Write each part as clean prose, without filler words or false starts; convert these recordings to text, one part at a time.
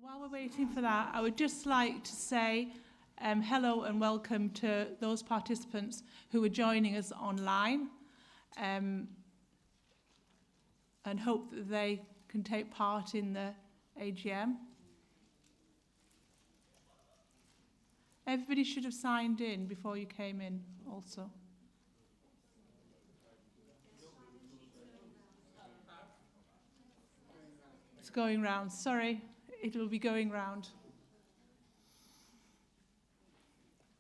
While we're waiting for that, I would just like to say hello and welcome to those participants who are joining us online, and hope that they can take part in the AGM. Everybody should have signed in before you came in also. It's going round. Sorry, it will be going round.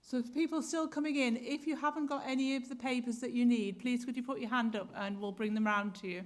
So if people are still coming in, if you haven't got any of the papers that you need, please could you put your hand up and we'll bring them round to you.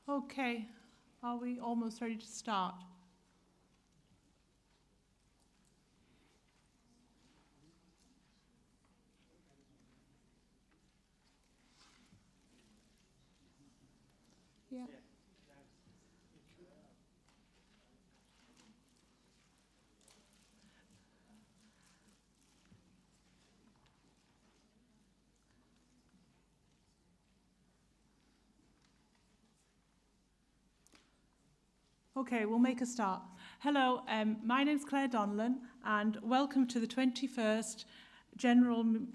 Okay, are we almost ready to start? Yeah. Okay, we'll make a start. Hello, my name's Claire Donlan and welcome to the 21st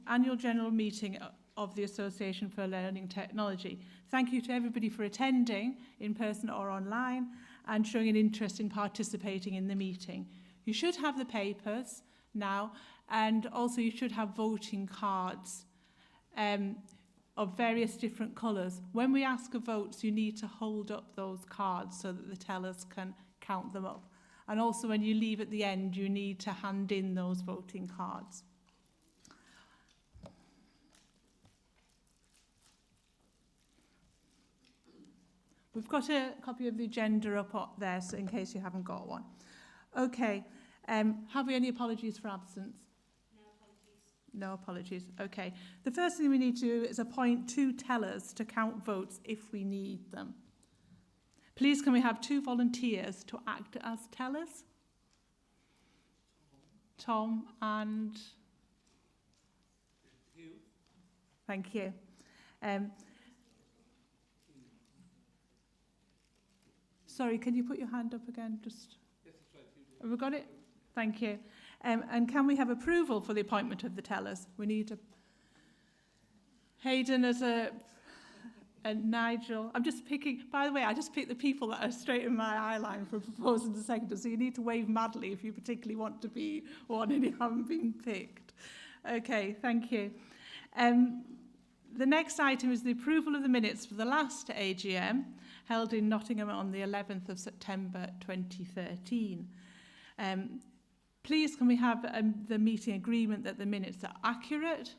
Annual General Meeting of the Association for Learning Technology. Thank you to everybody for attending in person or online and showing an interest in participating in the meeting. You should have the papers now, and also you should have voting cards of various different colours. When we ask for votes, you need to hold up those cards so that the tellers can count them up. And also when you leave at the end, you need to hand in those voting cards. We've got a copy of the agenda up there, so in case you haven't got one. Okay, have we any apologies for absence? No apologies. Okay. The first thing we need to do is appoint 2 tellers to count votes if we need them. Please can we have 2 volunteers to act as tellers? Tom and... Thank you. Sorry, can you put your hand up again? Have we got it? Thank you. And can we have approval for the appointment of the tellers? We need Hayden as and Nigel. I'm just picking, by the way, I just picked the people that are straight in my eye line for proposals and seconders, so you need to wave madly if you particularly want to be one and you haven't been picked. Okay, thank you. The next item is the approval of the minutes for the last AGM held in Nottingham on the 11th of September 2013. Please can we have the meeting agreement that the minutes are accurate?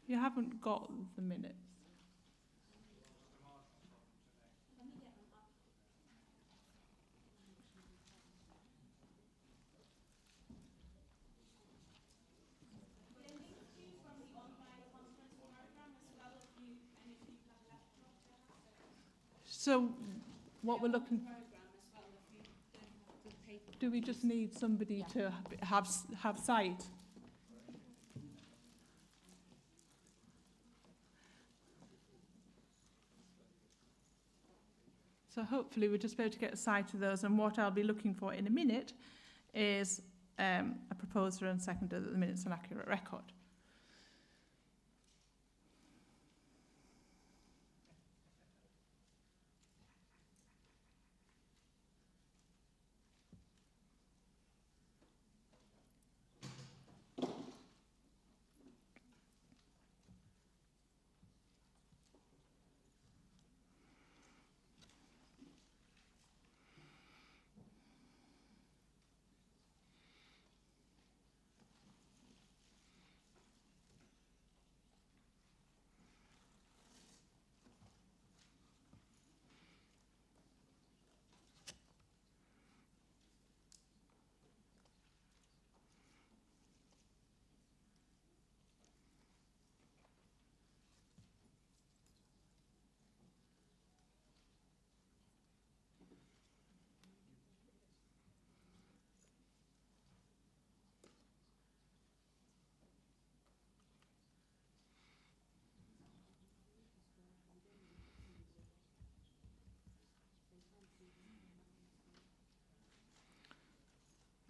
You haven't got the minutes. So what we're looking... Do we just need somebody to have sight? So hopefully we'll just be able to get a sight of those, and what I'll be looking for in a minute is a proposer and seconder that the minutes are an accurate record.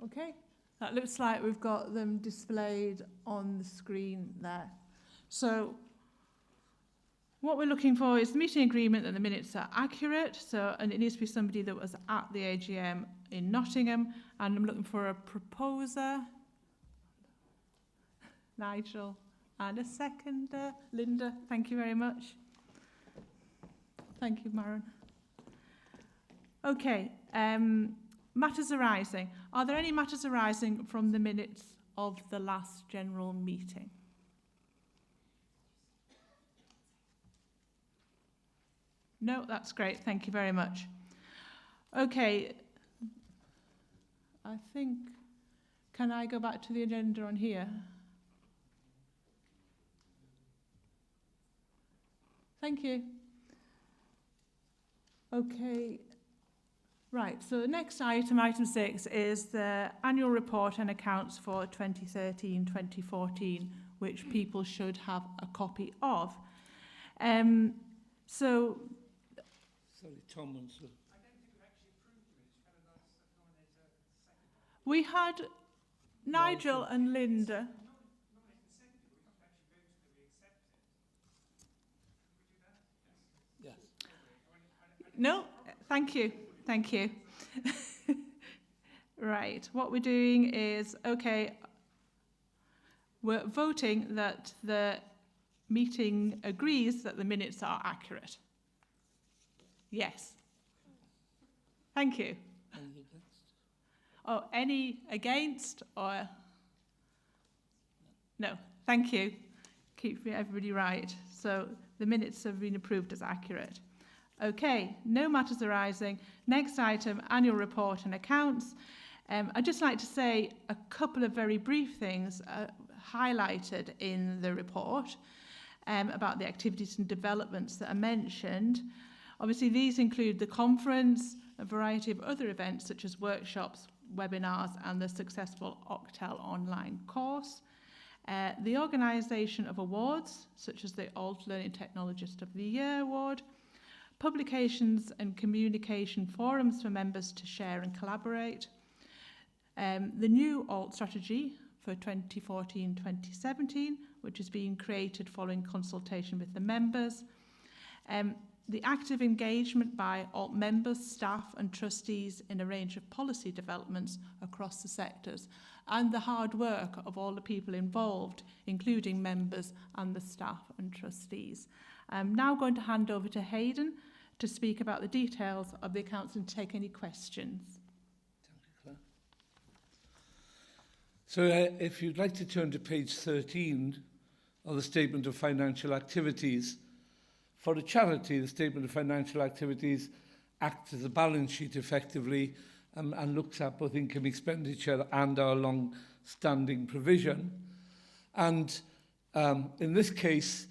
Okay, that looks like we've got them displayed on the screen there. So what we're looking for is the meeting agreement that the minutes are accurate, and it needs to be somebody that was at the AGM in Nottingham, and I'm looking for a proposer, Nigel, and a seconder, Linda. Thank you very much. Thank you, Maren. Okay, matters arising. Are there any matters arising from the minutes of the last general meeting? No, that's great. Thank you very much. Okay, I think, can I go back to the agenda on here? Thank you. Okay, right, so the next item, item 6, is the annual report and accounts for 2013-2014, which people should have a copy of. So, sorry, Tom wants to. We had Nigel and Linda. Yes. No, thank you. Thank you. Right, what we're doing is, okay, we're voting that the meeting agrees that the minutes are accurate. Yes. Thank you. Any against? Oh, any against or? No, thank you. Keep everybody right. So the minutes have been approved as accurate. Okay, no matters arising. Next item, annual report and accounts. I'd just like to say a couple of very brief things highlighted in the report about the activities and developments that are mentioned. Obviously, these include the conference, a variety of other events such as workshops, webinars, and the successful Octel online course. The organisation of awards, such as the Alt Learning Technologist of the Year Award, publications and communication forums for members to share and collaborate, the new Alt strategy for 2014-2017, which is being created following consultation with the members, the active engagement by Alt members, staff and trustees in a range of policy developments across the sectors, and the hard work of all the people involved, including members and the staff and trustees. I'm now going to hand over to Hayden to speak about the details of the accounts and take any questions. Thank you, Claire. So if you'd like to turn to page 13 of the Statement of Financial Activities, for a charity, the Statement of Financial Activities acts as a balance sheet effectively and looks at both income expenditure and our long-standing provision. And in this case,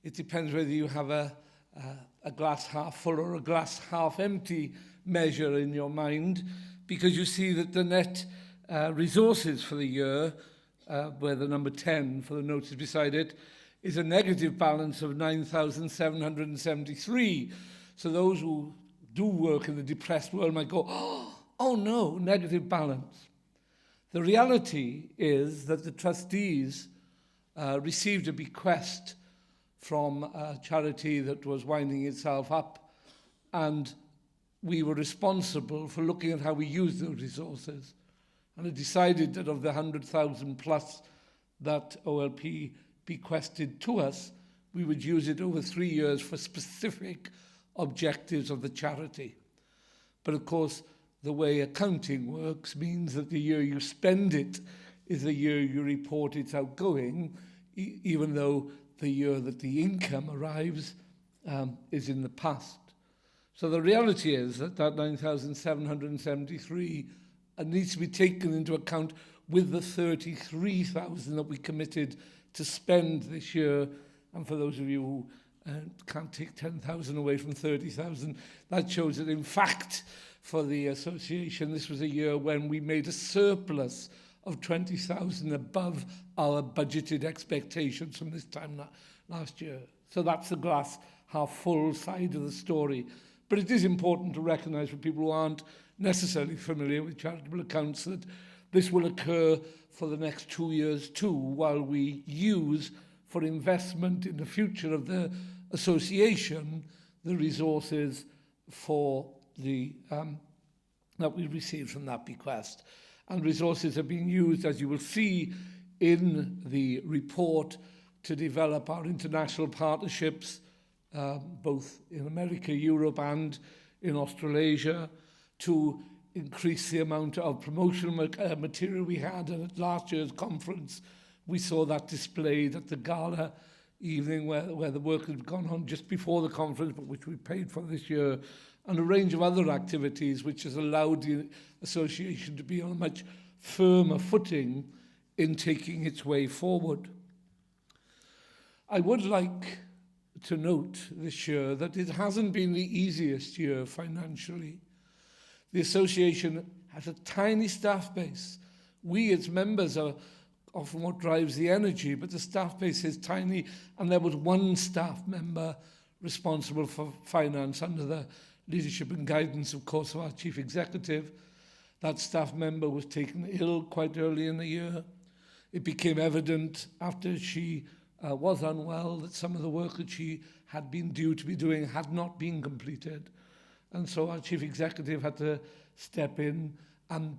it depends whether you have a glass half full or a glass half empty measure in your mind, because you see that the net resources for the year, where the number 10 for the notice beside it, is a negative balance of 9,773. So those who do work in the depressed world might go, oh no, negative balance. The reality is that the trustees received a bequest from a charity that was winding itself up, and we were responsible for looking at how we use those resources. And it decided that of the 100,000 plus that OLP bequested to us, we would use it over 3 years for specific objectives of the charity. But of course, the way accounting works means that the year you spend it is the year you report its outgoing, even though the year that the income arrives is in the past. So the reality is that 9,773 needs to be taken into account with the 33,000 that we committed to spend this year. And for those of you who can't take 10,000 away from 30,000, that shows that in fact for the association this was a year when we made a surplus of 20,000 above our budgeted expectations from this time last year. So that's the glass half full side of the story. But it is important to recognise for people who aren't necessarily familiar with charitable accounts that This will occur for the next 2 years too, while we use for investment in the future of the association the resources for the that we received from that bequest. And resources are being used, as you will see in the report, to develop our international partnerships, both in America, Europe, and in Australasia, to increase the amount of promotional material we had. And at last year's conference, we saw that displayed at the gala evening where the work had gone on just before the conference, but which we paid for this year, and a range of other activities which has allowed the association to be on a much firmer footing in taking its way forward. I would like to note this year that it hasn't been the easiest year financially. The association has a tiny staff base. We as members are often what drives the energy, but the staff base is tiny, and there was one staff member responsible for finance under the leadership and guidance, of course, of our chief executive. That staff member was taken ill quite early in the year. It became evident after she was unwell that some of the work that she had been due to be doing had not been completed. And so our chief executive had to step in and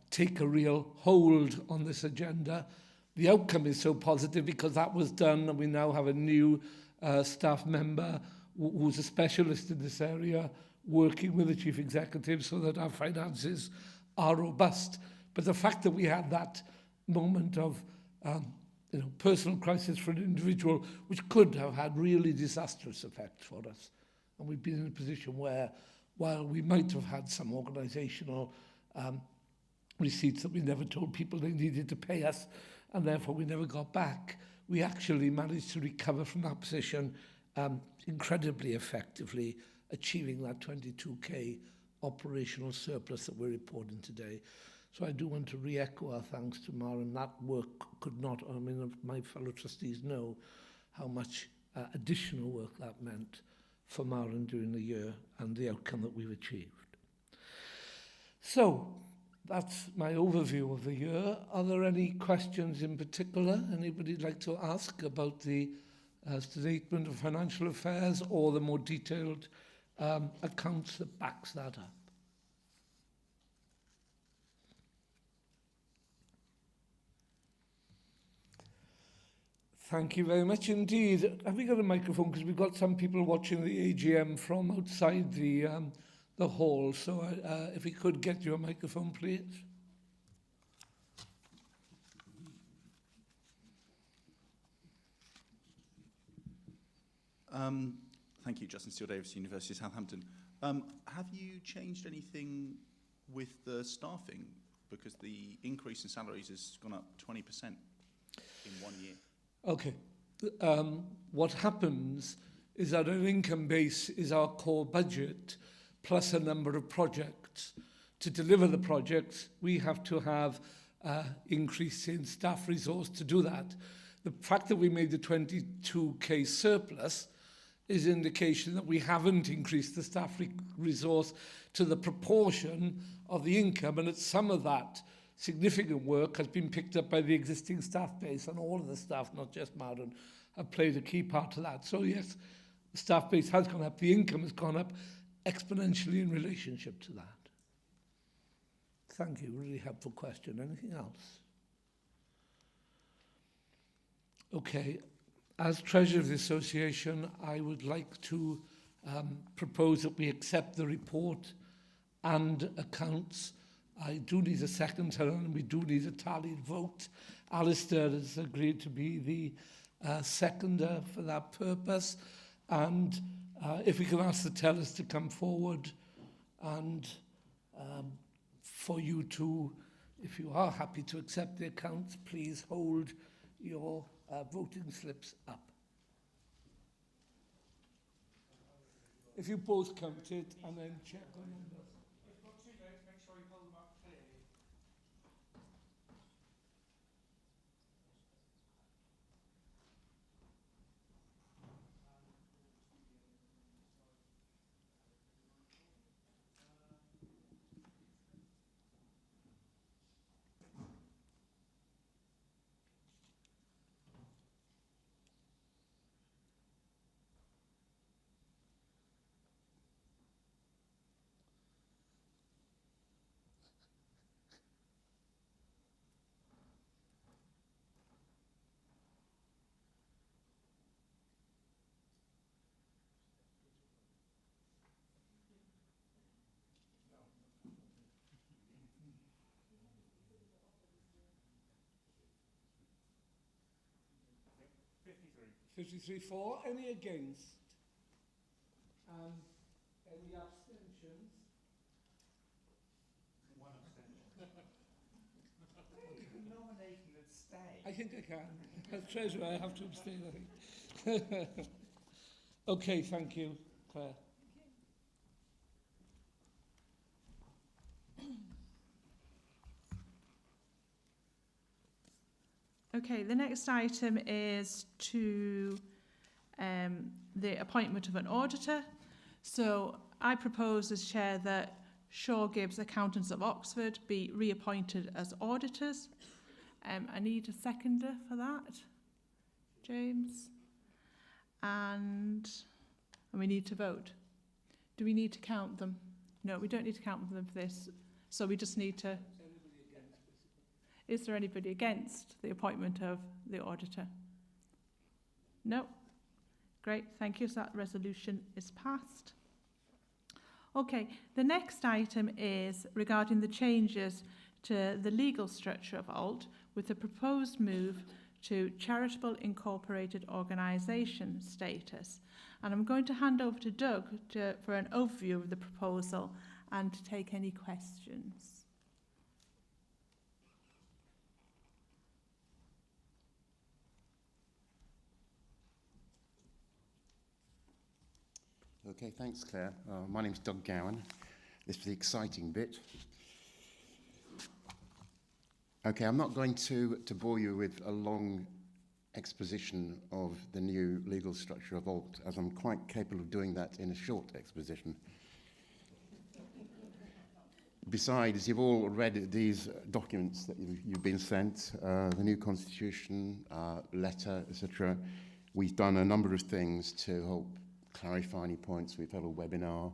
take a real hold on this agenda. The outcome is so positive because that was done, and we now have a new staff member who's a specialist in this area, working with the chief executive so that our finances are robust. But the fact that we had that moment of personal crisis for an individual, which could have had really disastrous effects for us. And we've been in a position where, while we might have had some organisational receipts that we never told people they needed to pay us, and therefore we never got back, we actually managed to recover from that position incredibly effectively, achieving that 22k operational surplus that we're reporting today. So I do want to re-echo our thanks to Maren. That work could not, my fellow trustees know how much additional work that meant for Maren during the year and the outcome that we've achieved. So that's my overview of the year. Are there any questions in particular anybody'd like to ask about the statement of financial affairs or the more detailed accounts that backs that up? Thank you very much indeed. Have we got a microphone? Because we've got some people watching the AGM from outside the hall. So if we could get you a microphone, please. Thank you, Justin Steele Davis, University of Southampton. Have you changed anything with the staffing? Because the increase in salaries has gone up 20% in 1 year. Okay. What happens is that our income base is our core budget plus a number of projects. To deliver the projects, we have to have increase in staff resource to do that. The fact that we made the 22k surplus is indication that we haven't increased the staff resource to the proportion of the income, and that some of that significant work has been picked up by the existing staff base, and all of the staff, not just Maren, have played a key part of that. So yes, the staff base has gone up, the income has gone up exponentially in relationship to that. Thank you, really helpful question. Anything else? Okay, as Treasurer of the Association, I would like to propose that we accept the report and accounts. I do need a second, and we do need a tallied vote. Alistair has agreed to be the seconder for that purpose. And if we can ask the tellers to come forward and for you to, if you are happy to accept the accounts, please hold your voting slips up. If you both count it and then check on numbers. 53 for. Any against? And any abstentions? One abstention. Can you nominate and abstain? I think I can. As treasurer, I have to abstain, I think. Okay, thank you, Claire. Okay, the next item is to the appointment of an auditor. So I propose as chair that Shaw Gibbs Accountants of Oxford be reappointed as auditors. I need a seconder for that. James. And we need to vote. Do we need to count them? No, we don't need to count them for this. So we just need to... Is there anybody against the appointment of the auditor? No? Great, thank you. So that resolution is passed. Okay, the next item is regarding the changes to the legal structure of ALT with the proposed move to Charitable Incorporated Organisation status. And I'm going to hand over to Doug for an overview of the proposal and to take any questions. Okay, thanks, Claire. My name's Doug Gowan. This is the exciting bit. Okay, I'm not going to bore you with a long exposition of the new legal structure of ALT, as I'm quite capable of doing that in a short exposition. Besides, you've all read these documents that you've been sent, the new constitution, letter, etc. We've done a number of things to help clarify any points. We've had a webinar.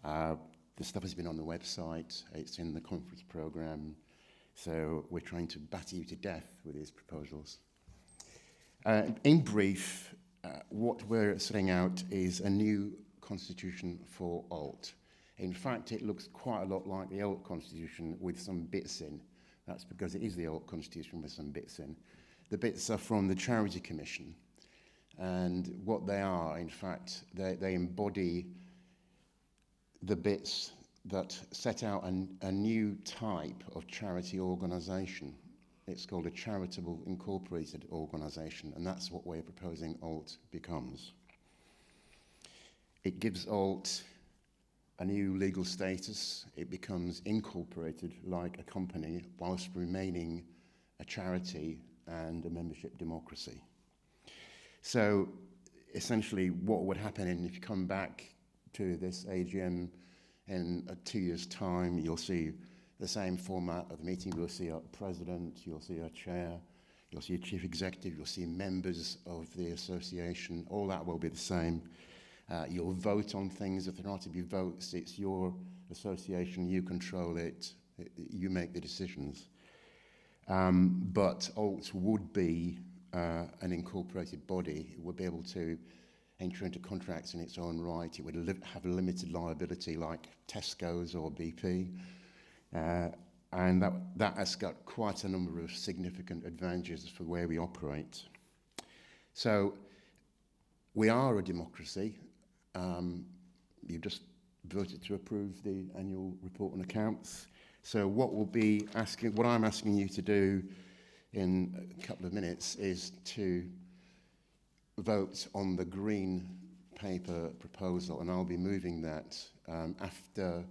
The stuff has been on the website. It's in the conference program. So we're trying to batter you to death with these proposals. In brief, what we're setting out is a new constitution for ALT. In fact, it looks quite a lot like the old constitution with some bits in. That's because it is the old constitution with some bits in. The bits are from the Charity Commission. And what they are, in fact, they embody the bits that set out a new type of charity organisation. It's called a Charitable Incorporated Organisation, and that's what we're proposing ALT becomes. It gives ALT a new legal status. It becomes incorporated like a company whilst remaining a charity and a membership democracy. So essentially what would happen if you come back to this AGM in 2 years' time, you'll see the same format of the meeting. You'll see a president, you'll see a chair, you'll see a chief executive, you'll see members of the association. All that will be the same. You'll vote on things. If there are to be votes, it's your association, you control it, you make the decisions. But ALT would be an incorporated body. It would be able to enter into contracts in its own right. It would have a limited liability like Tesco's or BP. And that has got quite a number of significant advantages for where we operate. So we are a democracy. You just voted to approve the annual report and accounts. So what I'm asking you to do in a couple of minutes is to vote on the green paper proposal, and I'll be moving that after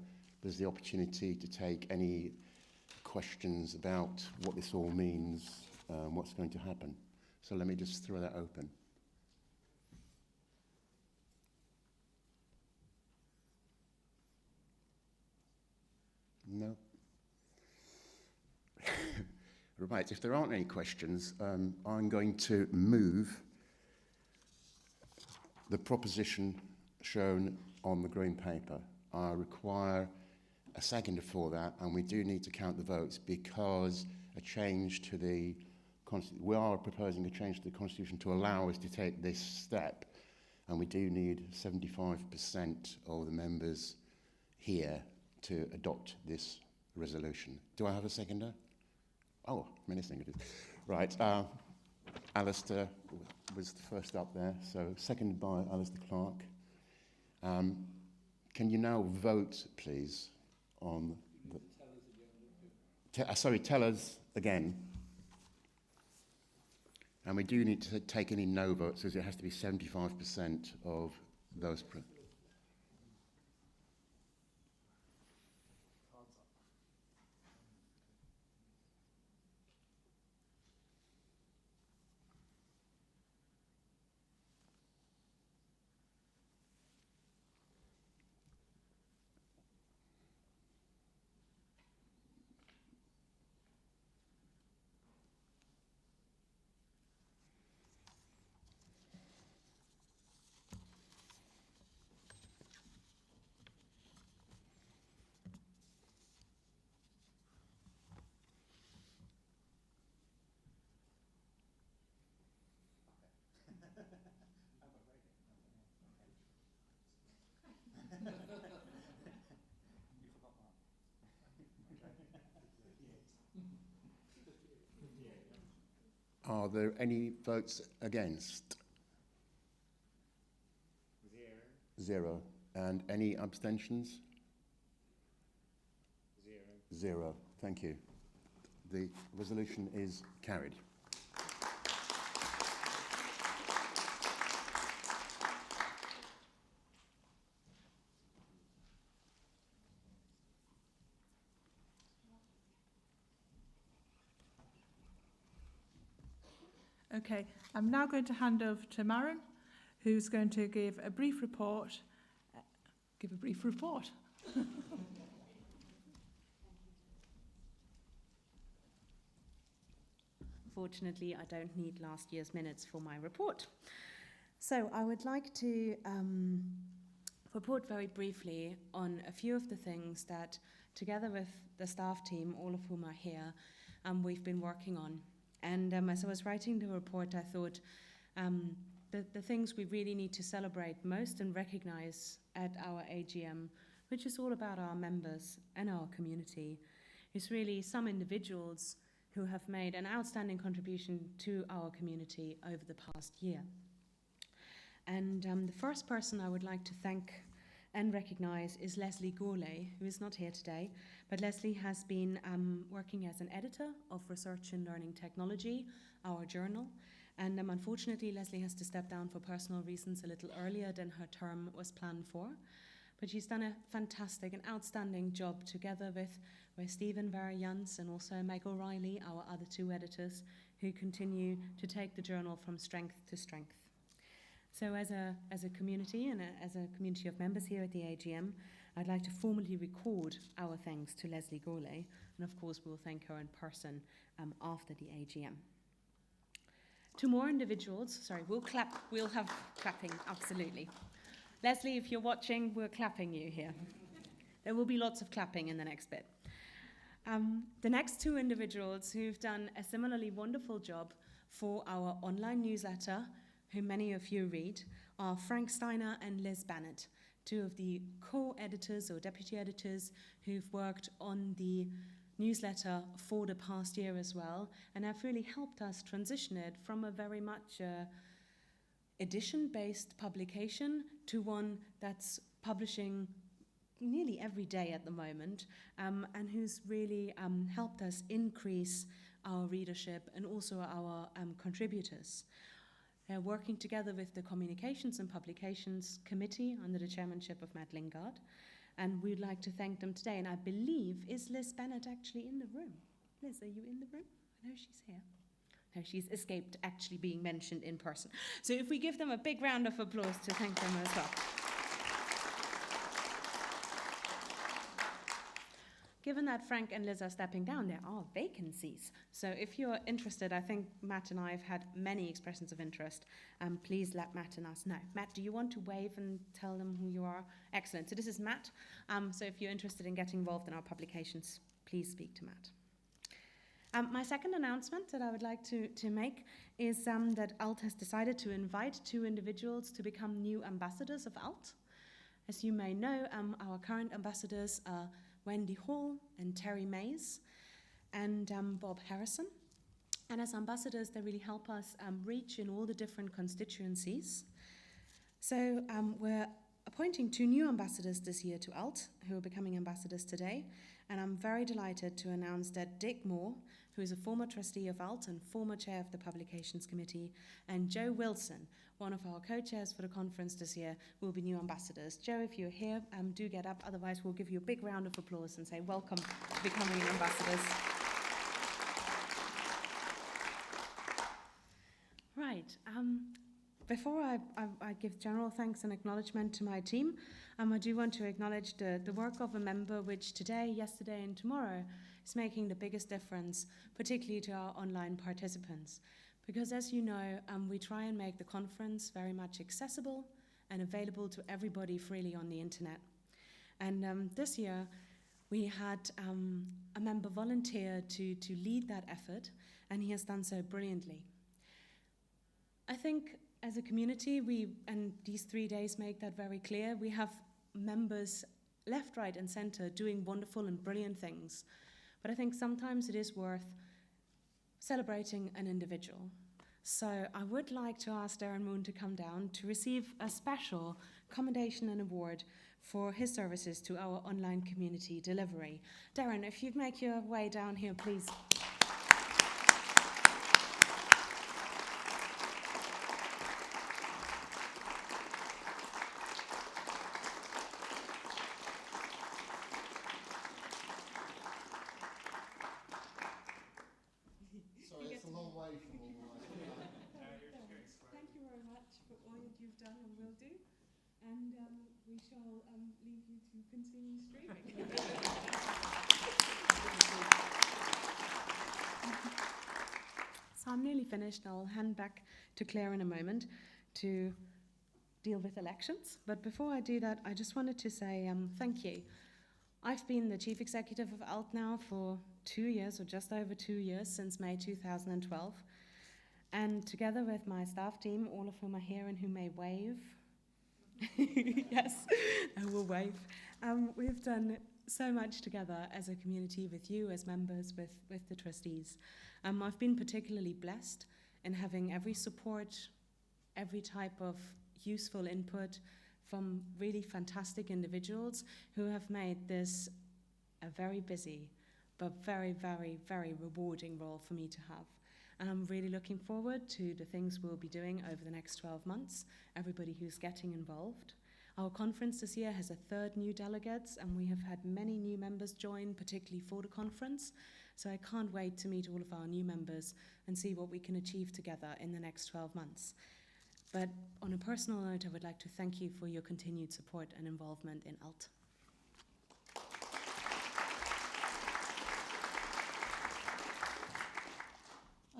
there's the opportunity to take any questions about what this all means, what's going to happen. So let me just throw that open. No? Right, if there aren't any questions, I'm going to move the proposition shown on the green paper. I require a seconder for that, and we do need to count the votes because we are proposing a change to the Constitution to allow us to take this step, and we do need 75% of the members here to adopt this resolution. Do I have a seconder? Oh, many seconders. Right, Alistair, was the first up there, so seconded by Alistair Clark. Can you now vote, please, on the... tell us again. And we do need to take any no votes, as it has to be 75% of those... Are there any votes against? Zero. And any abstentions? Zero. Thank you. The resolution is carried. Okay, I'm now going to hand over to Maren, who's going to give a brief report. Fortunately, I don't need last year's minutes for my report. So I would like to report very briefly on a few of the things that, together with the staff team, all of whom are here, we've been working on. And as I was writing the report, I thought the things we really need to celebrate most and recognize at our AGM, which is all about our members and our community, is really some individuals who have made an outstanding contribution to our community over the past year. And the first person I would like to thank and recognize is Leslie Gourlay, who is not here today, but Leslie has been working as an editor of Research and Learning Technology, our journal, and unfortunately Leslie has to step down for personal reasons a little earlier than her term was planned for. But she's done a fantastic and outstanding job together with Stephen Varians and also Meg O'Reilly, our other two editors, who continue to take the journal from strength to strength. So as a community and as a community of members here at the AGM, I'd like to formally record our thanks to Leslie Gourlay, and of course we'll thank her in person after the AGM. Two more individuals, we'll have clapping, absolutely. Leslie, if you're watching, we're clapping you here. There will be lots of clapping in the next bit. The next two individuals who've done a similarly wonderful job for our online newsletter, who many of you read, are Frank Steiner and Liz Bennett, two of the co-editors or deputy editors who've worked on the newsletter for the past year as well, and have really helped us transition it from a very much edition-based publication to one that's publishing nearly every day at the moment, and who's really helped us increase our readership and also our contributors. They're working together with the Communications and Publications Committee under the chairmanship of Matt Lingard, and we'd like to thank them today. And I believe, is Liz Bennett actually in the room? Liz, are you in the room? I know she's here. No, she's escaped actually being mentioned in person. So if we give them a big round of applause to thank them as well. Given that Frank and Liz are stepping down, there are vacancies. So if you're interested, I think Matt and I have had many expressions of interest. Please let Matt and us know. Matt, do you want to wave and tell them who you are? Excellent. So this is Matt. So if you're interested in getting involved in our publications, please speak to Matt. My second announcement that I would like to make is that ALT has decided to invite two individuals to become new ambassadors of ALT. As you may know, our current ambassadors are Wendy Hall and Terry Mays and Bob Harrison. And as ambassadors, they really help us reach in all the different constituencies. So we're appointing 2 new ambassadors this year to ALT, who are becoming ambassadors today. And I'm very delighted to announce that Dick Moore, who is a former trustee of ALT and former chair of the Publications Committee, and Joe Wilson, one of our co-chairs for the conference this year, will be new ambassadors. Joe, if you're here, do get up. Otherwise, we'll give you a big round of applause and say welcome to becoming ambassadors. Right. Before I give general thanks and acknowledgement to my team, I do want to acknowledge the work of a member which today, yesterday and tomorrow is making the biggest difference, particularly to our online participants. Because as you know, we try and make the conference very much accessible and available to everybody freely on the internet. And this year, we had a member volunteer to lead that effort, and he has done so brilliantly. I think as a community, and these 3 days make that very clear, we have members left, right and center doing wonderful and brilliant things. But I think sometimes it is worth celebrating an individual. So I would like to ask Darren Moon to come down to receive a special commendation and award for his services to our online community delivery. Darren, if you'd make your way down here, please. Thank you very much for all that you've done and will do, and we shall leave you to continue streaming. So I'm nearly finished. I'll hand back to Claire in a moment to deal with elections. But before I do that, I just wanted to say thank you. I've been the chief executive of ALT now for 2 years, or just over 2 years, since May 2012. And together with my staff team, all of whom are here and who may wave, yes, I will wave, we've done so much together as a community with you as members, with the trustees. I've been particularly blessed in having every support, every type of useful input from really fantastic individuals who have made this a very busy but very, very, very rewarding role for me to have. And I'm really looking forward to the things we'll be doing over the next 12 months, everybody who's getting involved. Our conference this year has a 3rd new delegates, and we have had many new members join, particularly for the conference. So I can't wait to meet all of our new members and see what we can achieve together in the next 12 months. But on a personal note, I would like to thank you for your continued support and involvement in ALT.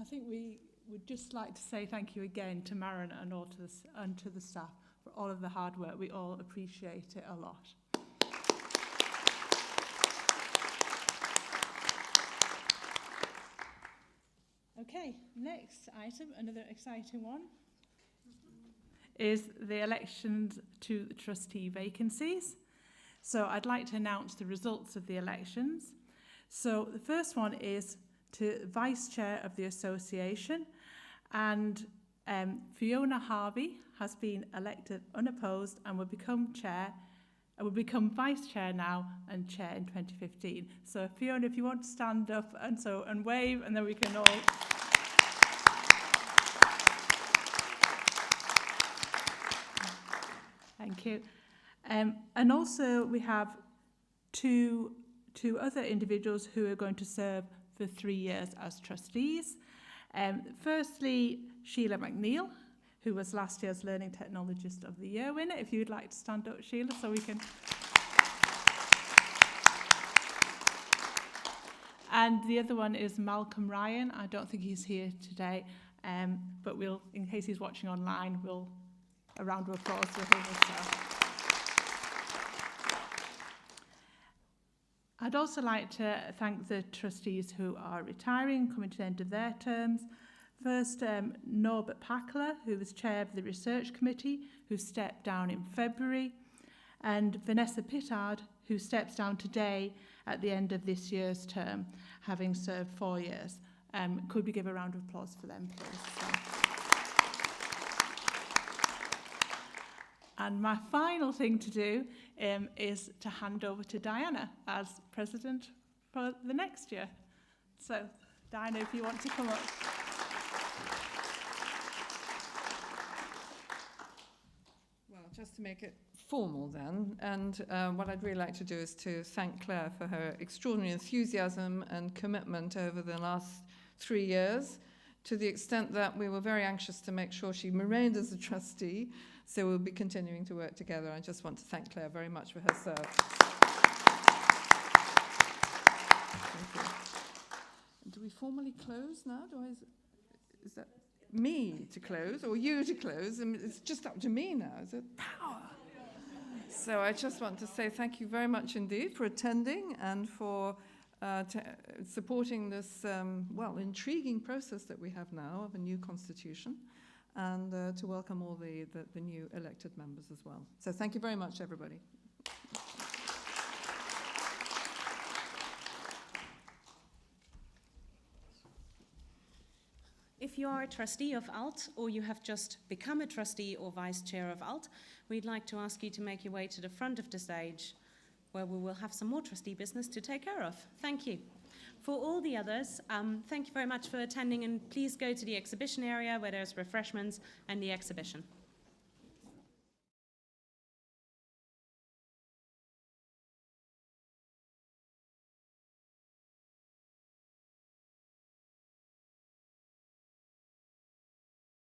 I think we would just like to say thank you again to Maren and all to the staff for all of the hard work. We all appreciate it a lot. Okay, next item, another exciting one, is the elections to the trustee vacancies. So I'd like to announce the results of the elections. So the first one is to Vice Chair of the Association, and Fiona Harvey has been elected unopposed and will become Vice Chair now and Chair in 2015. So Fiona, if you want to stand up and wave, and then we can all. Thank you. And also we have two other individuals who are going to serve for 3 years as trustees. Firstly, Sheila McNeil, who was last year's Learning Technologist of the Year winner. If you'd like to stand up, Sheila, so we can. And the other one is Malcolm Ryan. I don't think he's here today, but we'll, in case he's watching online, a round of applause for him as well. I'd also like to thank the trustees who are retiring, coming to the end of their terms. First, Norbert Packler, who was chair of the Research Committee, who stepped down in February, and Vanessa Pittard, who steps down today at the end of this year's term, having served 4 years. Could we give a round of applause for them, please? So. And my final thing to do is to hand over to Diana as president for the next year. So, Diana, if you want to come up. Well, just to make it formal then, and what I'd really like to do is to thank Claire for her extraordinary enthusiasm and commitment over the last 3 years, to the extent that we were very anxious to make sure she remained as a trustee, so we'll be continuing to work together. I just want to thank Claire very much for her service. Thank you. Do we formally close now? Is that me to close or you to close? I mean, it's just up to me now, is it? Power! So I just want to say thank you very much indeed for attending and for supporting this, intriguing process that we have now of a new constitution, and to welcome all the new elected members as well. So thank you very much, everybody. If you are a trustee of ALT, or you have just become a trustee or vice chair of ALT, we'd like to ask you to make your way to the front of the stage, where we will have some more trustee business to take care of. Thank you. For all the others, thank you very much for attending, and please go to the exhibition area where there's refreshments and the exhibition.